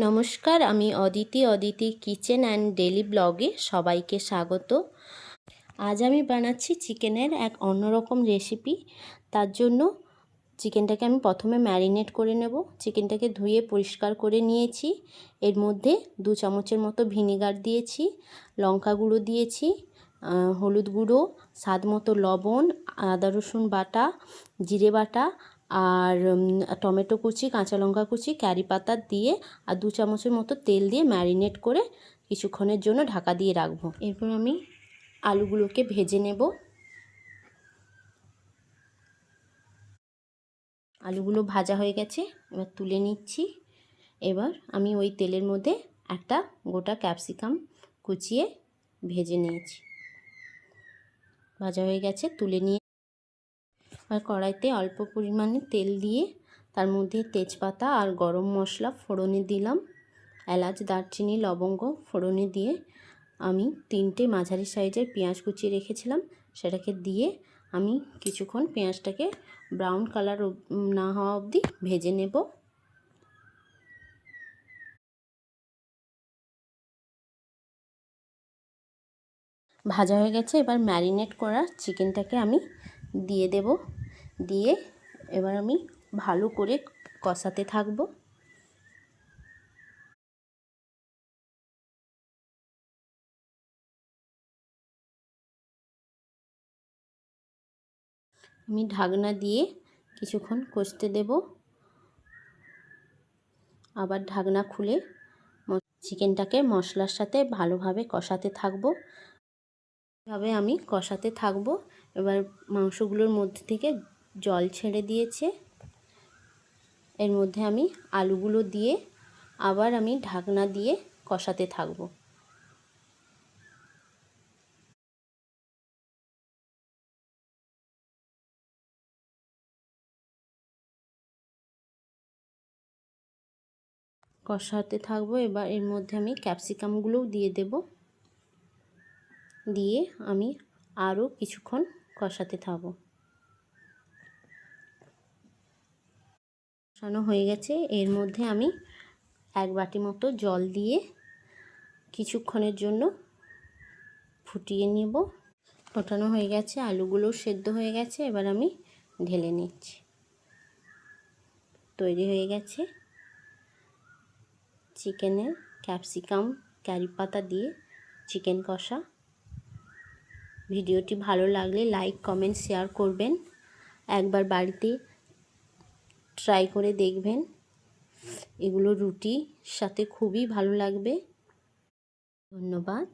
নমস্কার, আমি Aditi kitchen and daily ব্লগে সবাইকে স্বাগত। আজ আমি বানাচ্ছি চিকেনের এক অন্যরকম রেসিপি। তার জন্য চিকেনটাকে আমি প্রথমে ম্যারিনেট করে নেব। চিকেনটাকে ধুয়ে পরিষ্কার করে নিয়েছি। এর মধ্যে 2 চামচের মতো ভিনেগার দিয়েছি, লঙ্কা গুঁড়ো দিয়েছি, হলুদ গুঁড়ো, স্বাদ মতো লবণ, আদা রসুন বাটা, জিরে বাটা আর টমেটো কুচি, কাঁচা লঙ্কা কুচি, কারি পাতা দিয়ে আর 2 চামচের মতো তেল দিয়ে ম্যারিনেট করে কিছুক্ষণের জন্য ঢাকা দিয়ে রাখবো। এরপর আমি আলুগুলোকে ভেজে নেব। আলুগুলো ভাজা হয়ে গেছে, এবার তুলে নিচ্ছি। এবার আমি ওই তেলের মধ্যে একটা গোটা ক্যাপসিকাম কুচিয়ে ভেজে নিয়েছি। ভাজা হয়ে গেছে, তুলে নিয়ে আর কড়াইতে অল্প পরিমাণে তেল দিয়ে তার মধ্যে তেজপাতা আর গরম মশলা ফোড়নে দিলাম। এলাচ, দারচিনি, লবঙ্গ ফোড়নে দিয়ে আমি 3টে মাঝারি সাইজের পেঁয়াজ কুচিয়ে রেখেছিলাম, সেটাকে দিয়ে আমি কিছুক্ষণ পেঁয়াজটাকে ব্রাউন কালার না হওয়া অবধি ভেজে নেব। ভাজা হয়ে গেছে, এবার ম্যারিনেট করা চিকেনটাকে আমি দিয়ে দেব। দিয়ে এবার আমি ভালো করে কষাতে থাকবো। আমি ঢাকনা দিয়ে কিছুক্ষণ কষতে দেব। আবার ঢাকনা খুলে চিকেনটাকে মশলার সাথে ভালোভাবে কষাতে থাকবো। এভাবে আমি কষাতে থাকবো। এবার মাংসগুলোর মধ্যে থেকে জল ছেড়ে দিয়েছে। এর মধ্যে আমি আলুগুলো দিয়ে আবার আমি ঢাকনা দিয়ে কষাতে থাকবো। কষাতে থাকবো। এবার এর মধ্যে আমি ক্যাপসিকামগুলোও দিয়ে দেব। দিয়ে আমি আরও কিছুক্ষণ কষাতে থাকবো। কষানো হয়ে গেছে, এর মধ্যে আমি 1 বাটি মতো জল দিয়ে কিছুক্ষণের জন্য ফুটিয়ে নেব। ফোটানো হয়ে গেছে, আলুগুলো সেদ্ধ হয়ে গেছে, এবার আমি ঢেলে নিচ্ছি। তৈরি হয়ে গেছে চিকেনের ক্যাপসিকাম কারি পাতা দিয়ে চিকেন কষা। ভিডিওটি ভালো লাগলে লাইক, কমেন্ট, শেয়ার করবেন। একবার বাড়িতে ট্রাই করে দেখবেন, এগুলো রুটির সাথে খুবই ভালো লাগবে। ধন্যবাদ।